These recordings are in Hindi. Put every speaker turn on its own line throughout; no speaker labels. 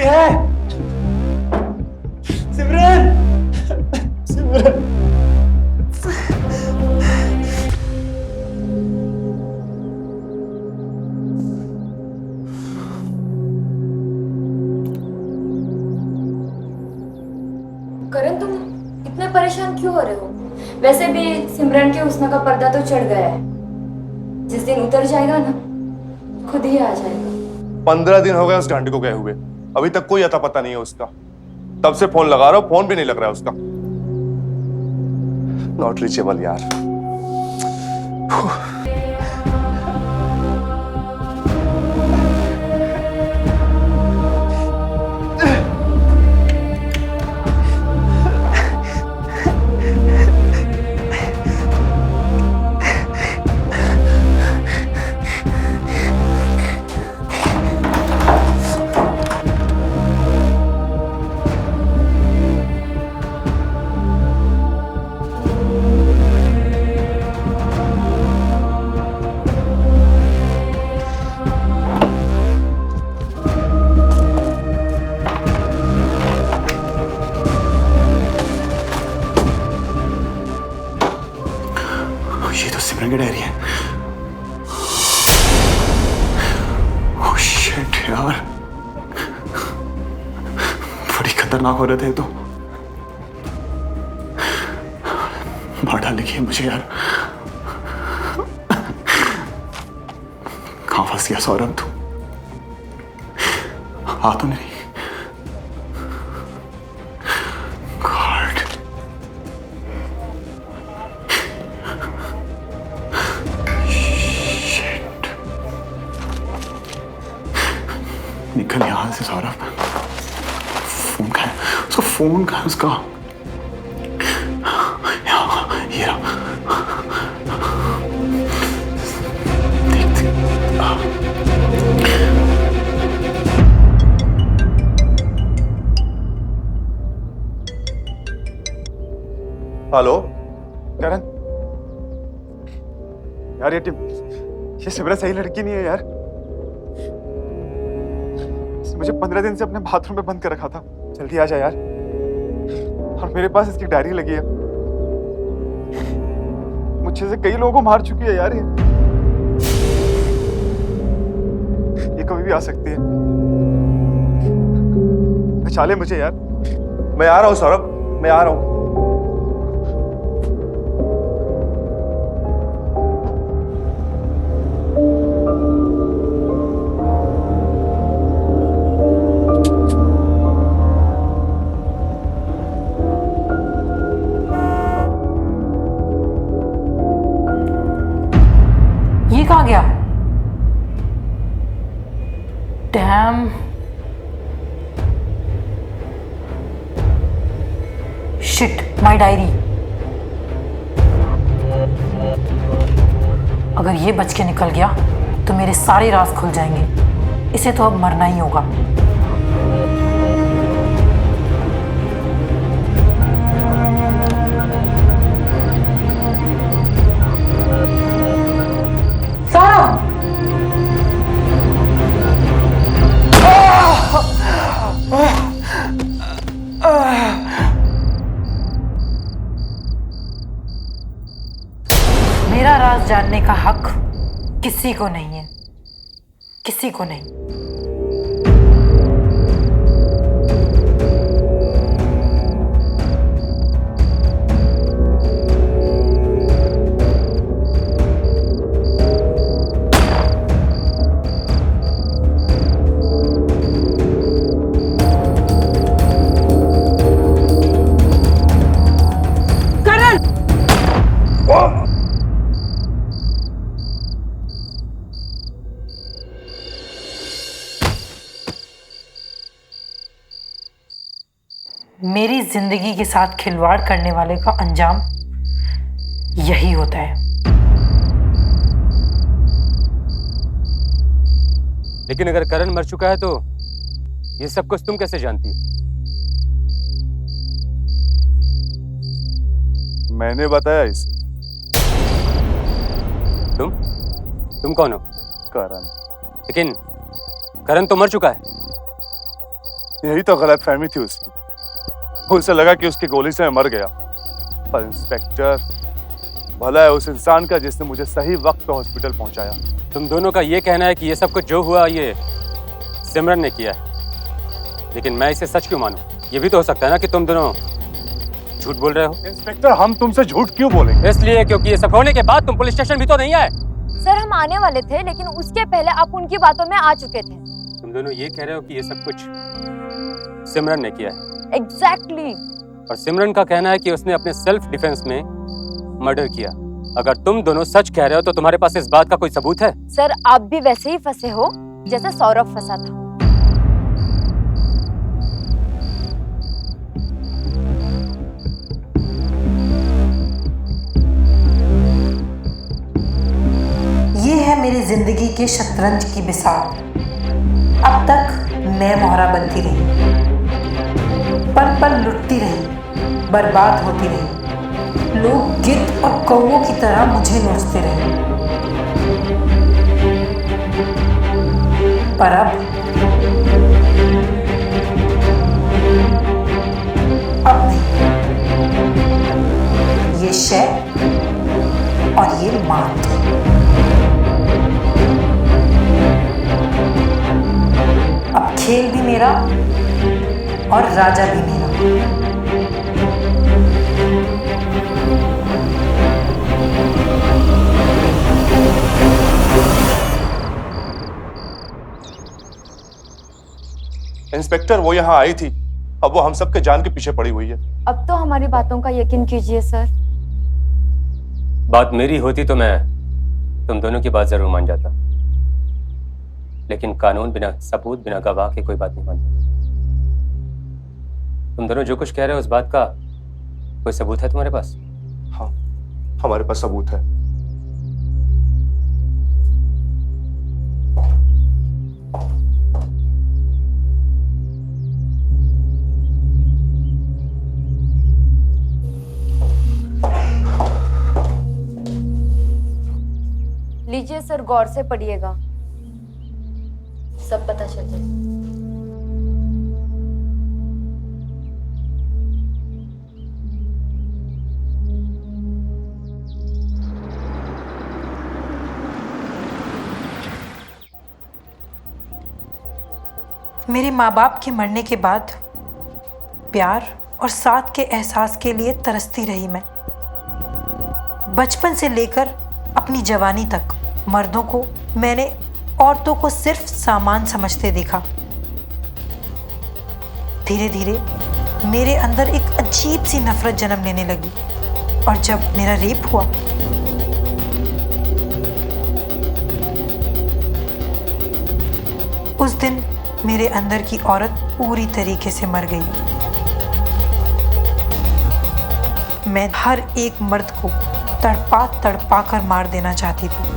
है? सिमरन, सिमरन।
करण, तुम इतने परेशान क्यों हो रहे हो? वैसे भी सिमरन के हुस्न का पर्दा तो चढ़ गया है। जिस दिन उतर जाएगा ना, खुद ही आ जाएगा।
15 दिन हो गए उस गांडी को गए हुए, अभी तक कोई अता पता नहीं है उसका। तब से फोन लगा रहा हूं, फोन भी नहीं लग रहा है उसका। नॉट रीचेबल यार।
ये तो सिमरन की डायरी है। ओह शिट यार, बड़ी खतरनाक हो रहे थे तो। मार डालेगी मुझे यार। कहां फंस गया सौरभ तू? आ तो नहीं। निकल यहां से सौरभ। फोन कहाँ है उसका? फोन कहाँ है उसका? ये रहा।
हेलो
करण यार, ये सिमरन सही लड़की नहीं है यार। मुझे 15 दिन से अपने बाथरूम में बंद कर रखा था। जल्दी आ जा यार। और मेरे पास इसकी डायरी लगी है। मुझे से कई लोगों को मार चुकी है यार ये कभी भी आ सकती है। बचा ले मुझे यार।
मैं आ रहा हूं सौरभ, मैं आ रहा हूं।
ये कहाँ गया? Dam, shit, my diary. अगर ये बच के निकल गया तो मेरे सारे राज खुल जाएंगे। इसे तो अब मरना ही होगा। मेरा राज जानने का हक किसी को नहीं है, किसी को नहीं। मेरी जिंदगी के साथ खिलवाड़ करने वाले का अंजाम यही होता है।
लेकिन अगर करण मर चुका है तो ये सब कुछ तुम कैसे जानती हो?
मैंने बताया इसे।
तुम कौन हो?
करण।
लेकिन करण तो मर चुका है।
यही तो गलतफहमी थी उसकी। उसे लगा कि उसकी गोली से मैं मर गया। पर इंस्पेक्टर, भला है उस इंसान का जिसने मुझे सही वक्त पे हॉस्पिटल पहुंचाया।
तुम दोनों का ये कहना है कि ये सब कुछ जो हुआ ये सिमरन ने किया है, लेकिन मैं इसे सच क्यों मानूं? ये भी तो हो सकता है ना कि तुम दोनों झूठ बोल रहे हो।
इंस्पेक्टर, हम तुमसे झूठ क्यों बोलेंगे?
इसलिए क्योंकि ये सब होने के बाद तुम पुलिस स्टेशन भी तो नहीं आए।
सर हम आने वाले थे, लेकिन उसके पहले आप उनकी बातों में आ चुके थे।
तुम दोनों ये कह रहे हो कि ये सब कुछ सिमरन ने किया है।
एग्जैक्टली।
और सिमरन का कहना है कि उसने अपने सेल्फ डिफेंस में मर्डर किया। अगर तुम दोनों सच कह रहे हो तो तुम्हारे पास इस बात का कोई सबूत है?
सर आप भी वैसे ही फंसे हो जैसे सौरभ फंसा था।
ये है मेरी जिंदगी के शतरंज की बिसात। अब तक मैं मोहरा बनती रही, पल पल लुटती रही, बर्बाद होती रही। लोग गिद्ध और कौवों की तरह मुझे नोचते रहे। पर अब नहीं। ये शय और ये मात। अब खेल भी मेरा और राजा भी मेरा।
इंस्पेक्टर, वो यहाँ आई थी, अब वो हम सबके जान के पीछे पड़ी हुई है।
अब तो हमारी बातों का यकीन कीजिए सर।
बात मेरी होती तो मैं तुम दोनों की बात जरूर मान जाता, लेकिन कानून बिना सबूत, बिना गवाह के कोई बात नहीं मानता। तुम दोनों जो कुछ कह रहे हो उस बात का कोई सबूत है तुम्हारे पास?
हाँ, हमारे पास सबूत है।
लीजिए सर, गौर से पढ़िएगा, सब पता चल जाए।
मेरे माँ बाप के मरने के बाद प्यार और साथ के एहसास के लिए तरसती रही मैं। बचपन से लेकर अपनी जवानी तक मर्दों को मैंने औरतों को सिर्फ सामान समझते देखा। धीरे धीरे मेरे अंदर एक अजीब सी नफरत जन्म लेने लगी, और जब मेरा रेप हुआ उस दिन मेरे अंदर की औरत पूरी तरीके से मर गई। मैं हर एक मर्द को तड़पा तड़पा कर मार देना चाहती थी।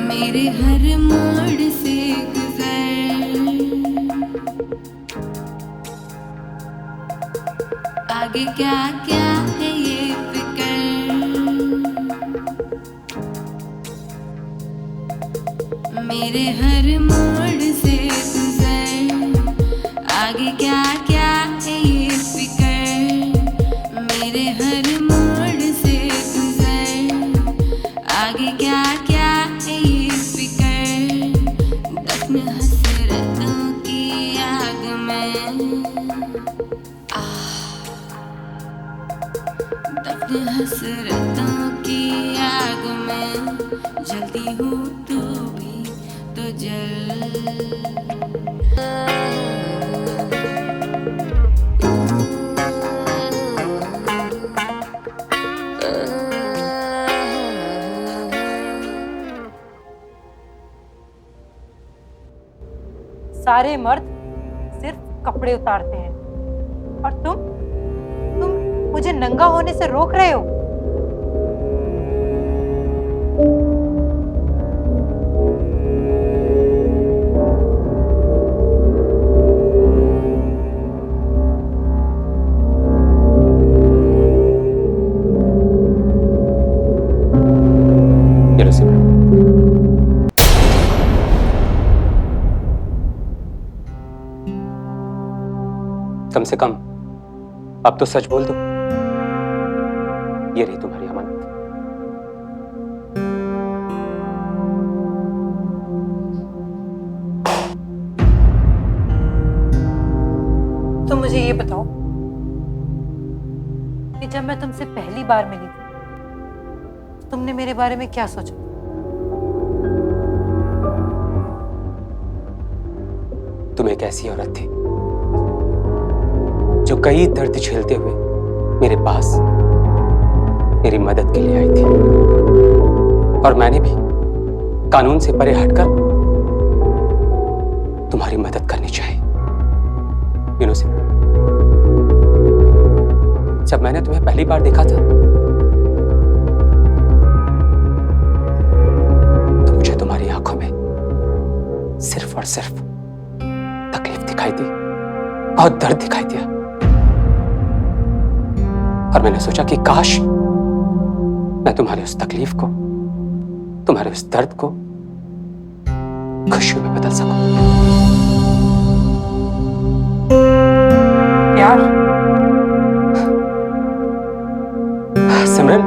मेरे हर मोड़ से गुजर, आगे क्या क्या है ये फिक्र। मेरे हर मोड़ से गुजर, आगे क्या क्या है ये फिक्र। मेरे हर मोड़ से गुजर, आगे क्या क्या है ये फिक्र। दफन हसरतों की आग में, दफन हसरतों की आग में जलती हूँ तो भी तो जल
सारे मर्द सिर्फ कपड़े उतारते हैं और तुम मुझे नंगा होने से रोक रहे हो।
ये लो सिमरन। कम से कम अब तो सच बोल दो। ये रही तुम्हारी अमानत।
तो मुझे ये बताओ कि जब मैं तुमसे पहली बार मिली थी तो तुमने मेरे बारे में क्या सोचा?
तुम एक ऐसी औरत थी जो कई दर्द झेलते हुए मेरे पास मेरी मदद के लिए आई थी, और मैंने भी कानून से परे हटकर तुम्हारी मदद करनी चाहिए। सिमरन, जब मैंने तुम्हें पहली बार देखा था तो मुझे तुम्हारी आंखों में सिर्फ और सिर्फ तकलीफ दिखाई दी, बहुत दर्द दिखाई दिया। और मैंने सोचा कि काश मैं तुम्हारे उस तकलीफ को, तुम्हारे उस दर्द को खुशियों में बदल सकूं।
प्यार?
सिमरन,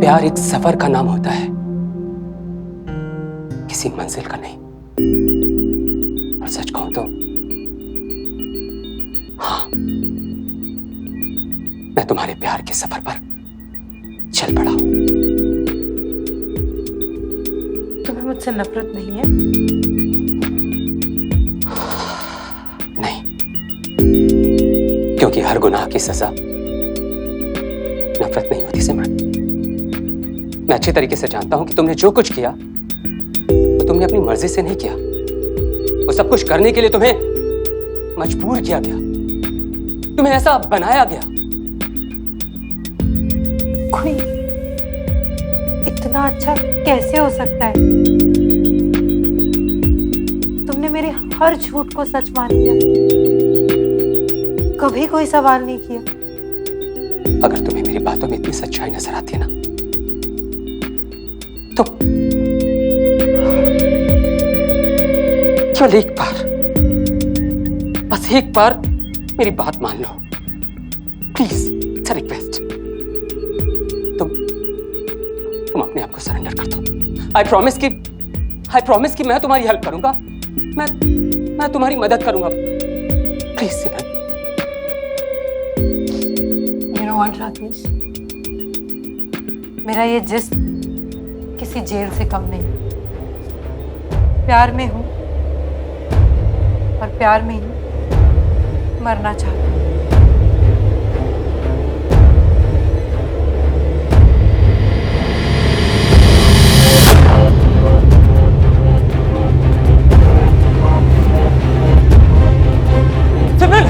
प्यार एक सफर का नाम होता है, किसी मंजिल का नहीं। और सच कहूं तो हाँ, मैं तुम्हारे प्यार के सफर पर चल पड़ा हूं।
तुम्हें मुझसे नफरत नहीं है?
नहीं, क्योंकि हर गुनाह की सजा नफरत नहीं होती सिमरन। मैं अच्छी तरीके से जानता हूं कि तुमने जो कुछ किया वो तुमने अपनी मर्जी से नहीं किया। वो सब कुछ करने के लिए तुम्हें मजबूर किया गया, तुम्हें ऐसा बनाया गया।
कोई इतना अच्छा कैसे हो सकता है? तुमने मेरे हर झूठ को सच मान लिया, कभी कोई सवाल नहीं किया।
अगर तुम्हें मेरी बातों में इतनी सच्चाई नजर आती है ना, तो केवल एक बार, बस एक बार मेरी बात मान लो प्लीज। It's a request. तुम अपने आप को सरेंडर कर दो। आई प्रॉमिस कि मैं तुम्हारी हेल्प करूंगा, मैं तुम्हारी मदद करूंगा। Please Simran.
You know what, Rakesh? मेरा ये जिस्म किसी जेल से कम नहीं। प्यार में हूं और प्यार में ही मरना चाहता हूं।
सिमरन,